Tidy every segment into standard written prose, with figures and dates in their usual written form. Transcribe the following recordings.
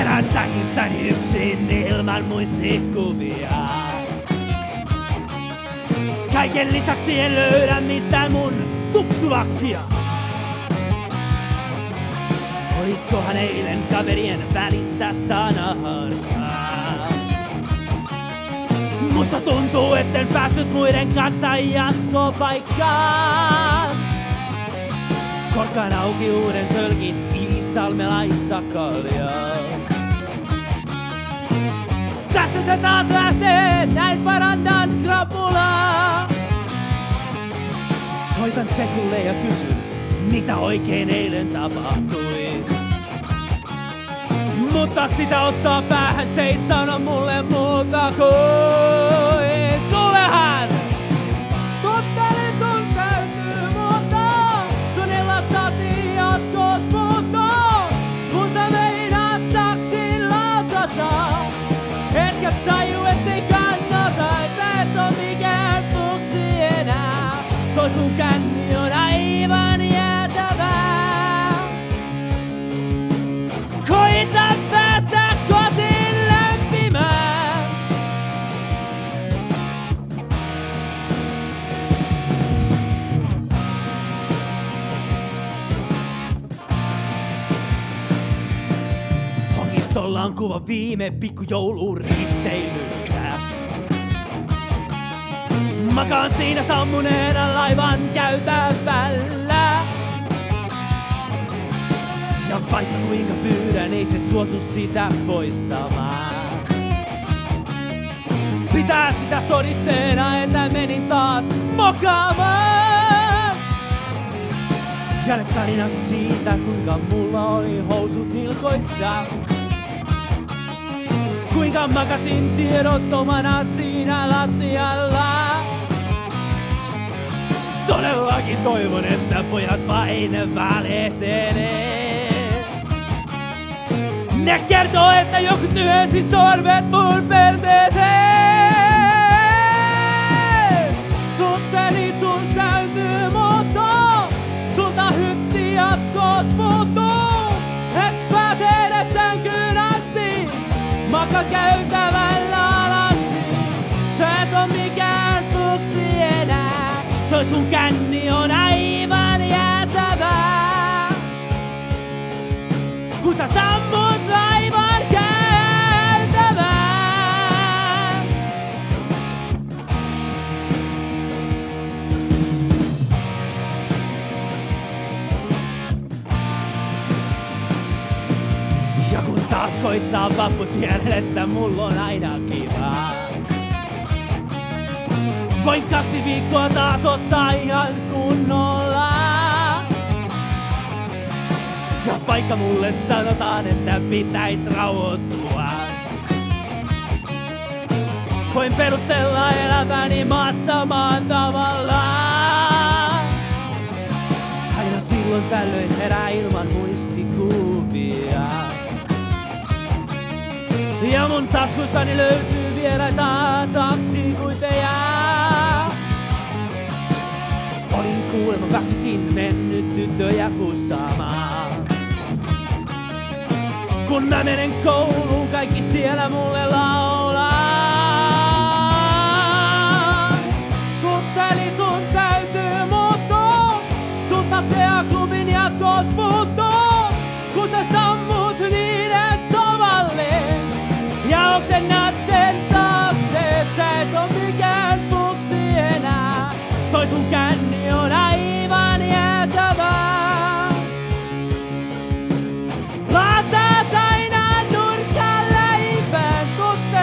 Herään sängystäni yksin ilman muistikuvia. Kaiken lisäksi en löydä mistään mun tupsulakkia. Olitkohan eilen kaverien välistä sanaharhaa? Musta tuntuu, etten päässyt muiden kanssa jatkopaikkaan. Korkkaan auki uuden tölkin iisalmelaista kaljaa. Tästä se taas lähtee, näin parannan krapulaa. Soitan Tsekulle ja kysyn, mitä oikein eilen tapahtui. Mutta sitä ottaa päähän, se ei sano mulle muuta kuin tulehan! Tottele sun täytyy muuttaa, sun illastasi jatkos muuttaa. Kun sä meinaat taksin lautata, etkä taju et se kannata, että et oo mikään fuksi enää. Toi sun känni on aivan jäätävää. Koita päästä kotiin lämpimään. Hongistolla on kuva viime pikkujoulun risteilystä. Makaan siinä sammuneena laivan käytävällä. Ja vaikka kuinka pyydän, ei se suotu sitä poistamaan. Pitää sitä todisteena, että menin taas mokaamaan. Ja ne tarinat siitä, kuinka mulla oli housut nilkoissa. Kuinka makasin tiedottomana siinä lattialla. Todellakin toivon, että pojat vain valehtelee. Ne kertoo, että joku työnsi sormet mun perseeseen. Tutteli sun täytyy muuttua, sulta hytti jatkot puuttuu. Et pääse edes sänkyyn asti, maka käytävällä alasti. Sä et oo mikään fuksi enää. Toi sun känni on aivan jäätävää. Kun sä sammut aivan käytävää. Ja kun taas koittaa vappu, tiedän, että mulla on aina kivaa. Voin 2 viikkoa taas ottaa ihan kunnolla. Ja vaikka mulle sanotaan, että pitäis rauhoittua, voin perustella elämäni maassa maan tavalla. Aina silloin tällöin herää ilman muistikuvia. Ja mun taskustani löytyy vieraita taksikuiteja. Olin kuulemma väkisin mennyt tyttöjä hussaamaan. Kun mä menen kouluun, kaikki siellä mulle laulaa. Tutteli sun täytyy muuttua, sulta teaklubin jatkot puuttuu. Kun sä sammut niiden sovalle ja oksennat sen taakse, sä et oo mikään fuksi enää. Toi sun känni on aivan jäätävää. Laatat aina nurkkaan leipään, tutte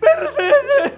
Perseeseen!